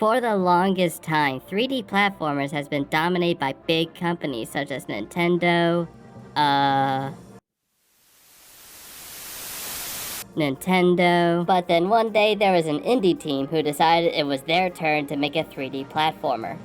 For the longest time, 3D platformers has been dominated by big companies such as Nintendo, but then one day there was an indie team who decided it was their turn to make a 3D platformer.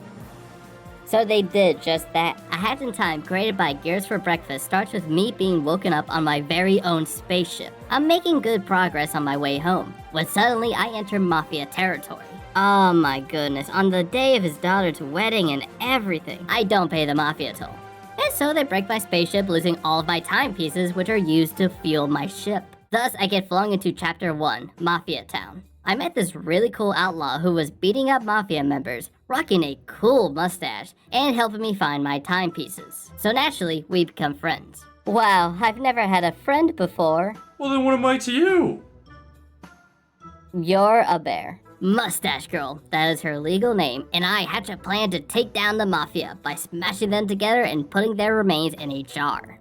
So they did just that. A Hat in Time created by Gears for Breakfast starts with me being woken up on my very own spaceship. I'm making good progress on my way home, when suddenly I enter Mafia territory. Oh my goodness, on the day of his daughter's wedding and everything, I don't pay the Mafia toll. And so they break my spaceship, losing all of my timepieces, which are used to fuel my ship. Thus, I get flung into Chapter 1, Mafia Town. I met this really cool outlaw who was beating up Mafia members, rocking a cool mustache, and helping me find my timepieces. So naturally, we become friends. Wow, I've never had a friend before. Well, then what am I to you? You're a bear. Mustache Girl, that is her legal name, and I hatch a plan to take down the Mafia by smashing them together and putting their remains in a jar.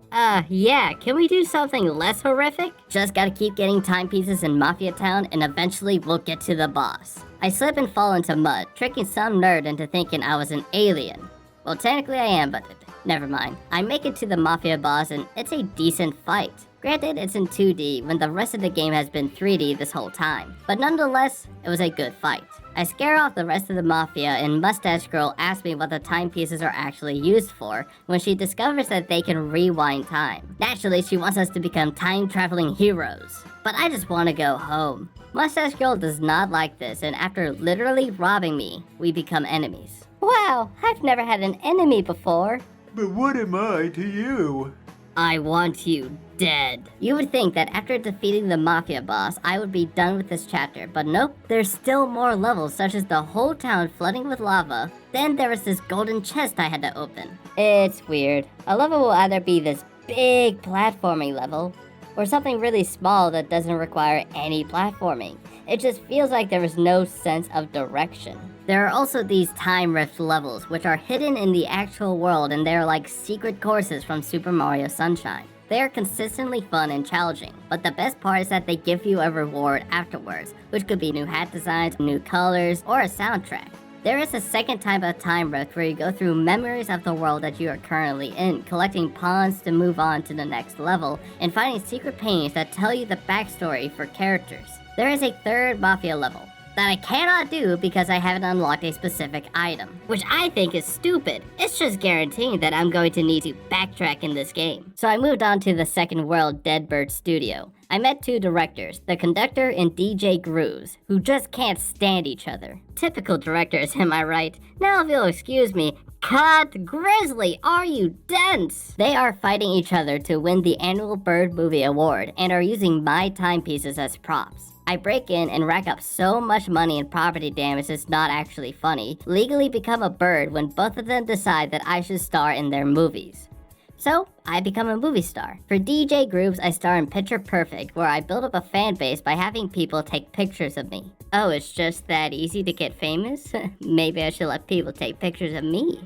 Yeah, can we do something less horrific? Just gotta keep getting timepieces in Mafia Town and eventually we'll get to the boss. I slip and fall into mud, tricking some nerd into thinking I was an alien. Well, technically I am, but never mind. I make it to the Mafia boss and it's a decent fight. Granted, it's in 2D when the rest of the game has been 3D this whole time, but nonetheless, it was a good fight. I scare off the rest of the Mafia and Mustache Girl asks me what the timepieces are actually used for when she discovers that they can rewind time. Naturally, she wants us to become time-traveling heroes. But I just want to go home. Mustache Girl does not like this, and after literally robbing me, we become enemies. Wow, I've never had an enemy before. But what am I to you? I want you dead. You would think that after defeating the Mafia boss, I would be done with this chapter, but nope, there's still more levels, such as the whole town flooding with lava. Then there was this golden chest I had to open. It's weird. A level will either be this big platforming level, or something really small that doesn't require any platforming. It just feels like there is no sense of direction. There are also these time rift levels, which are hidden in the actual world, and they're like secret courses from Super Mario Sunshine. They are consistently fun and challenging, but the best part is that they give you a reward afterwards, which could be new hat designs, new colors, or a soundtrack. There is a second type of time rift where you go through memories of the world that you are currently in, collecting pawns to move on to the next level, and finding secret paintings that tell you the backstory for characters. There is a third Mafia level that I cannot do because I haven't unlocked a specific item, which I think is stupid. It's just guaranteeing that I'm going to need to backtrack in this game. So I moved on to the second world Deadbird Studio. I met two directors, the conductor and DJ Grooves, who just can't stand each other. Typical directors, am I right? Now if you'll excuse me, Cut! Grizzly, are you dense? They are fighting each other to win the annual Bird Movie Award and are using my timepieces as props. I break in and rack up so much money and property damage it's not actually funny, legally become a bird when both of them decide that I should star in their movies. So, I become a movie star. For DJ Grooves, I star in Picture Perfect, where I build up a fan base by having people take pictures of me. Oh, it's just that easy to get famous? Maybe I should let people take pictures of me.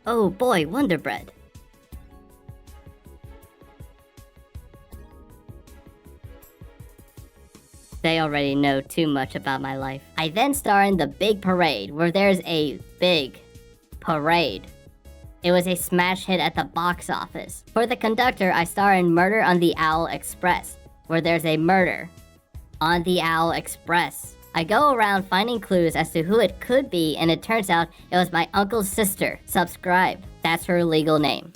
Oh boy, Wonder Bread. They already know too much about my life. I then star in The Big Parade, where there's a big parade. It was a smash hit at the box office. For the conductor, I star in Murder on the Owl Express, where there's a murder on the Owl Express. I go around finding clues as to who it could be, and it turns out it was my uncle's sister. Subscribe. That's her legal name.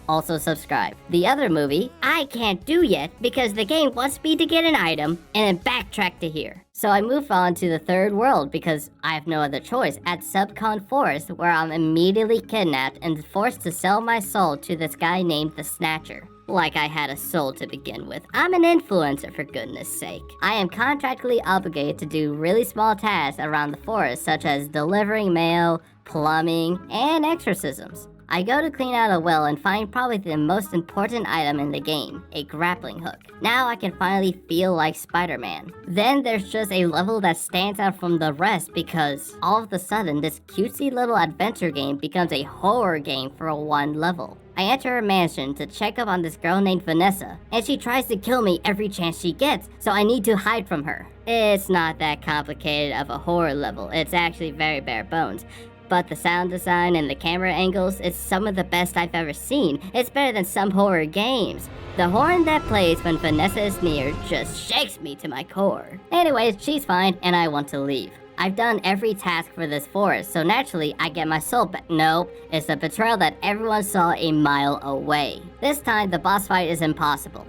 Also subscribe. The other movie, I can't do yet because the game wants me to get an item and then backtrack to here. So I move on to the third world because I have no other choice at Subcon Forest, where I'm immediately kidnapped and forced to sell my soul to this guy named the Snatcher. Like I had a soul to begin with. I'm an influencer, for goodness sake. I am contractually obligated to do really small tasks around the forest, such as delivering mail, plumbing, and exorcisms. I go to clean out a well and find probably the most important item in the game, a grappling hook. Now I can finally feel like Spider-Man. Then there's just a level that stands out from the rest because all of a sudden this cutesy little adventure game becomes a horror game for one level. I enter her mansion to check up on this girl named Vanessa, and she tries to kill me every chance she gets, so I need to hide from her. It's not that complicated of a horror level, it's actually very bare bones. But the sound design and the camera angles, it's some of the best I've ever seen. It's better than some horror games. The horn that plays when Vanessa is near just shakes me to my core. Anyways, she's fine, and I want to leave. I've done every task for this forest, so naturally I get my soul back. Nope, it's the betrayal that everyone saw a mile away. This time, the boss fight is impossible.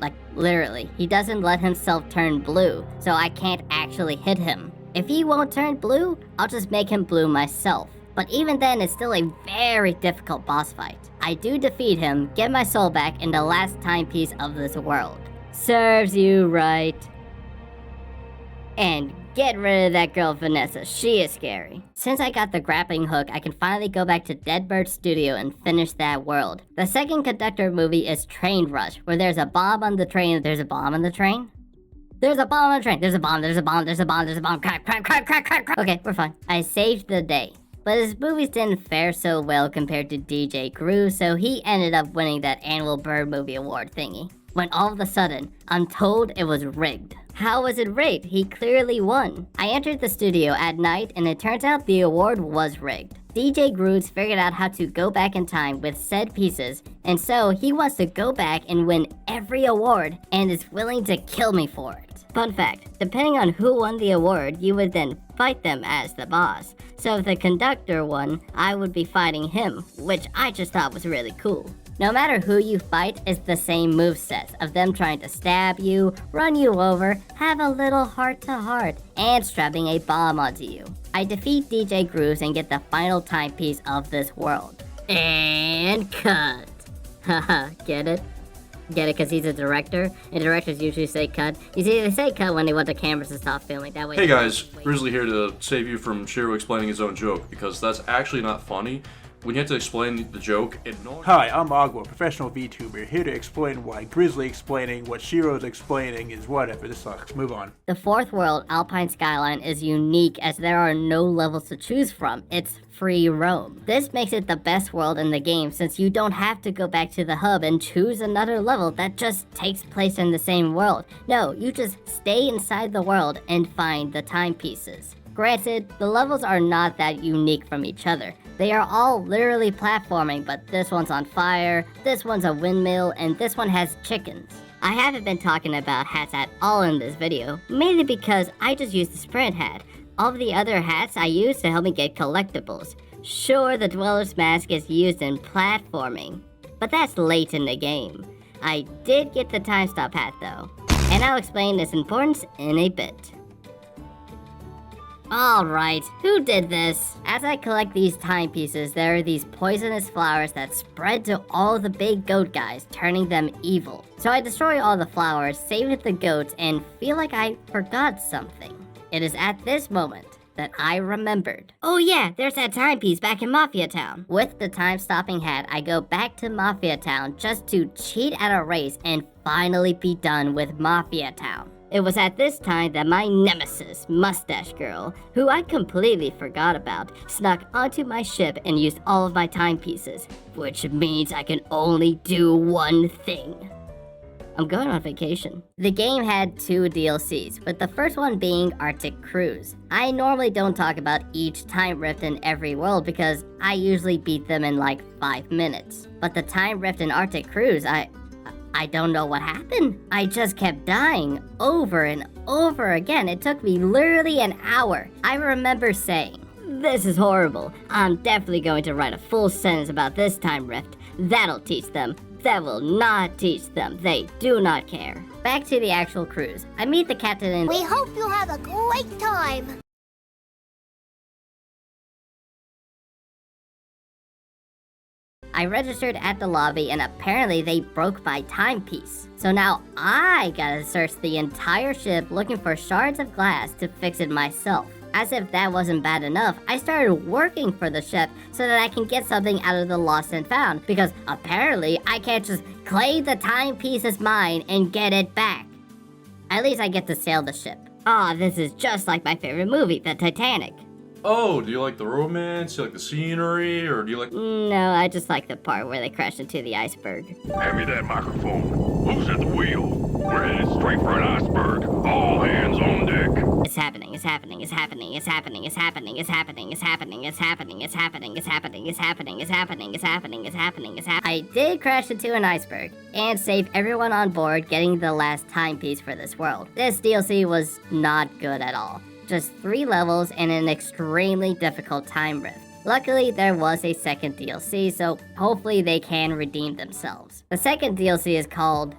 Like, literally, he doesn't let himself turn blue, so I can't actually hit him. If he won't turn blue, I'll just make him blue myself. But even then, it's still a very difficult boss fight. I do defeat him, get my soul back in the last timepiece of this world. Serves you right. And get rid of that girl Vanessa, she is scary. Since I got the grappling hook, I can finally go back to Deadbird Studio and finish that world. The second conductor movie is Train Rush, where there's a bomb on the train. There's a bomb on the train? There's a bomb on the train. There's a bomb, there's a bomb, there's a bomb, there's a bomb. Crack, crack, crack, crack, crack, crack. Okay, we're fine. I saved the day. But his movies didn't fare so well compared to DJ Gru, so he ended up winning that annual Bird Movie Award thingy. When all of a sudden, I'm told it was rigged. How was it rigged? He clearly won. I entered the studio at night and it turns out the award was rigged. DJ Gru's figured out how to go back in time with said pieces, and so he wants to go back and win every award and is willing to kill me for it. Fun fact, depending on who won the award, you would then fight them as the boss. So if the conductor won, I would be fighting him, which I just thought was really cool. No matter who you fight, it's the same movesets of them trying to stab you, run you over, have a little heart-to-heart, and strapping a bomb onto you. I defeat DJ Grooves and get the final timepiece of this world. And cut. Haha, get it? Get it because he's a director, and directors usually say cut. You see, they say cut when they want the cameras to stop filming. That way. Hey guys, Grizzly here to save you from Shiro explaining his own joke, because that's actually not funny. When you have to explain the joke, Hi, I'm Agua, professional VTuber, here to explain why Grizzly explaining what Shiro's explaining is whatever. This sucks. Move on. The fourth world, Alpine Skyline, is unique as there are no levels to choose from. It's free roam. This makes it the best world in the game since you don't have to go back to the hub and choose another level that just takes place in the same world. No, you just stay inside the world and find the timepieces. Granted, the levels are not that unique from each other. They are all literally platforming, but this one's on fire, this one's a windmill, and this one has chickens. I haven't been talking about hats at all in this video, mainly because I just used the sprint hat. All of the other hats I use to help me get collectibles. Sure, the Dweller's Mask is used in platforming, but that's late in the game. I did get the time stop hat though, and I'll explain its importance in a bit. Alright, who did this? As I collect these timepieces, there are these poisonous flowers that spread to all the big goat guys, turning them evil. So I destroy all the flowers, save the goats, and feel like I forgot something. It is at this moment that I remembered. Oh yeah, there's that timepiece back in Mafia Town. With the time-stopping hat, I go back to Mafia Town just to cheat at a race and finally be done with Mafia Town. It was at this time that my nemesis, Mustache Girl, who I completely forgot about, snuck onto my ship and used all of my timepieces, which means I can only do one thing. I'm going on vacation. The game had 2 DLCs, with the first one being Arctic Cruise. I normally don't talk about each time rift in every world because I usually beat them in like 5 minutes. But the time rift in Arctic Cruise, I don't know what happened. I just kept dying over and over again. It took me literally an hour. I remember saying, "This is horrible. I'm definitely going to write a full sentence about this time rift. That'll teach them. That will not teach them. They do not care." Back to the actual cruise. I meet the captain and We hope you have a great time. I registered at the lobby and apparently they broke my timepiece. So now I gotta search the entire ship looking for shards of glass to fix it myself. As if that wasn't bad enough, I started working for the ship so that I can get something out of the lost and found, because apparently I can't just claim the timepiece as mine and get it back. At least I get to sail the ship. Aw, this is just like my favorite movie, the Titanic. Oh, do you like the romance? Do you like the scenery? Or do you like... No, I just like the part where they crash into the iceberg. Hand me that microphone. Who's at the wheel? We're headed straight for an iceberg. All hands on deck. It's happening, it's happening, it's happening, it's happening, it's happening, it's happening, it's happening, it's happening, it's happening, it's happening, it's happening, it's happening, it's happening, it's happening, it's happening. I did crash into an iceberg and save everyone on board getting the last timepiece for this world. This DLC was not good at all. Just 3 levels and an extremely difficult time rift. Luckily, there was a second DLC, so hopefully they can redeem themselves. The second DLC is called...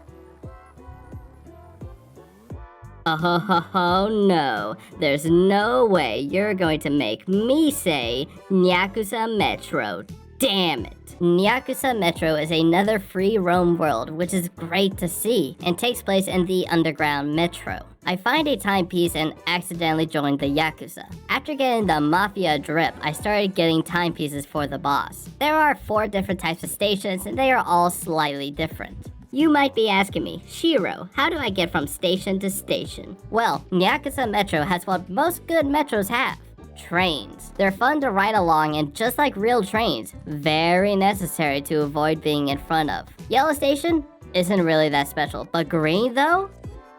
Oh no, there's no way you're going to make me say Nyakuza Metro. Damn it. Nyakuza Metro is another free roam world, which is great to see, and takes place in the underground metro. I find a timepiece and accidentally join the Yakuza. After getting the Mafia drip, I started getting timepieces for the boss. There are 4 different types of stations, and they are all slightly different. You might be asking me, Shiro, how do I get from station to station? Well, Nyakuza Metro has what most good metros have. Trains. They're fun to ride along and just like real trains, very necessary to avoid being in front of. Yellow station isn't really that special, but green though?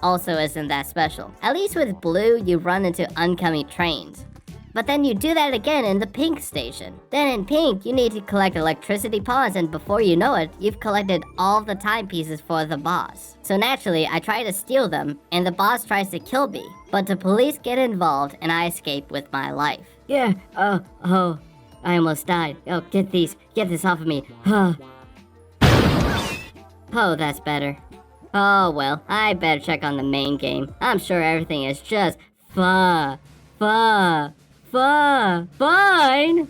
Also isn't that special. At least with blue, you run into oncoming trains. But then you do that again in the pink station. Then in pink, you need to collect electricity pawns, and before you know it, you've collected all the timepieces for the boss. So naturally, I try to steal them, and the boss tries to kill me. But the police get involved, and I escape with my life. Yeah, I almost died. Oh, get this off of me. Oh, that's better. Oh well, I better check on the main game. I'm sure everything is just fine.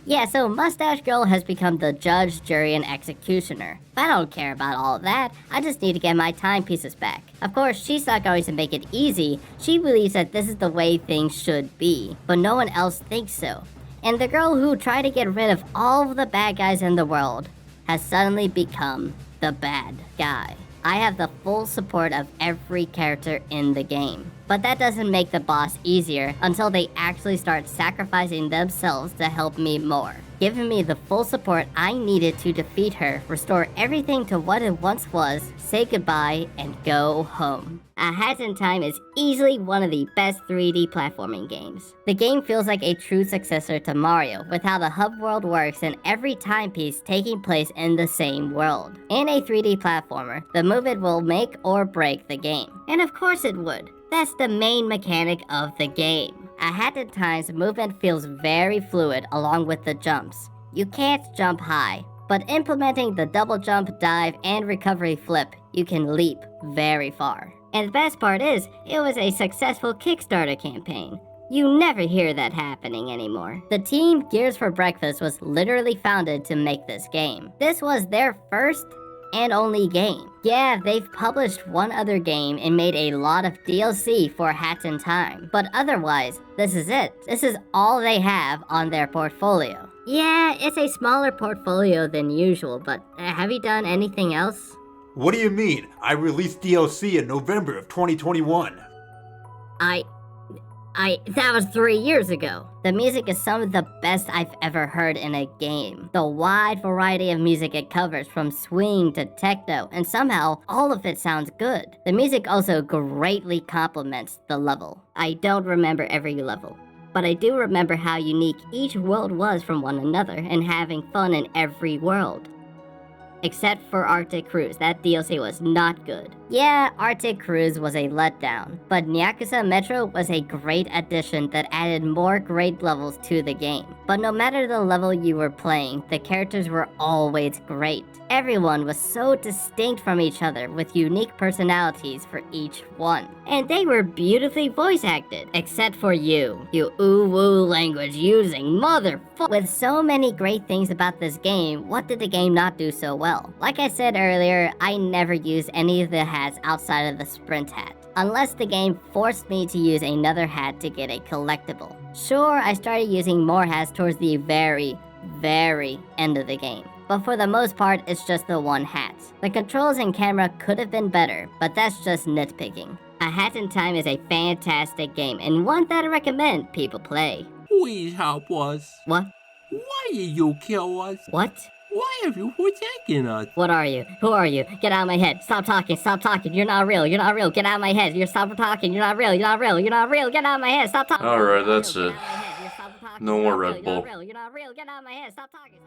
Yeah, so Mustache Girl has become the judge, jury, and executioner. I don't care about all of that. I just need to get my timepieces back. Of course, she's not going to make it easy. She believes that this is the way things should be, but no one else thinks so. And the girl who tried to get rid of all of the bad guys in the world has suddenly become the bad guy. I have the full support of every character in the game. But that doesn't make the boss easier until they actually start sacrificing themselves to help me more, giving me the full support I needed to defeat her, restore everything to what it once was, say goodbye, and go home. A Hat in Time is easily one of the best 3D platforming games. The game feels like a true successor to Mario, with how the hub world works and every timepiece taking place in the same world. In a 3D platformer, the movement will make or break the game. And of course it would. That's the main mechanic of the game. A Hat in Time's movement feels very fluid along with the jumps. You can't jump high, but implementing the double jump, dive, and recovery flip, you can leap very far. And the best part is, it was a successful Kickstarter campaign. You never hear that happening anymore. The team Gears for Breakfast was literally founded to make this game. This was their first and only game. Yeah, they've published one other game and made a lot of DLC for Hats in Time, but otherwise, this is it. This is all they have on their portfolio. Yeah, it's a smaller portfolio than usual, but have you done anything else? What do you mean? I released DLC in November of 2021. That was 3 years ago. The music is some of the best I've ever heard in a game. The wide variety of music it covers, from swing to techno, and somehow all of it sounds good. The music also greatly complements the level. I don't remember every level, but I do remember how unique each world was from one another and having fun in every world. Except for Arctic Cruise, that DLC was not good. Yeah, Arctic Cruise was a letdown, but Nyakuza Metro was a great addition that added more great levels to the game. But no matter the level you were playing, the characters were always great. Everyone was so distinct from each other with unique personalities for each one. And they were beautifully voice acted, except for you ooh-woo language using motherfucker. With so many great things about this game, what did the game not do so well? Like I said earlier, I never used any of the hats outside of the sprint hat, unless the game forced me to use another hat to get a collectible. Sure, I started using more hats towards the very end of the game, but for the most part, it's just the one hat. The controls and camera could have been better, but that's just nitpicking. A Hat in Time is a fantastic game, and one that I recommend people play. Please help us. What? Why did you kill us? What? Why have you forsaken us? What are you? Who are you? Get out of my head. Stop talking. Stop talking. You're not real. You're not real. Get out of my head. You're stop talking. You're not real. You're not real. You're not real. Get out of my head. Stop talking. Alright, that's Get it. out of my head. You're stop talking. No You're more not Red real. Bull. You're not real. You're not real. Get out of my head. Stop talking.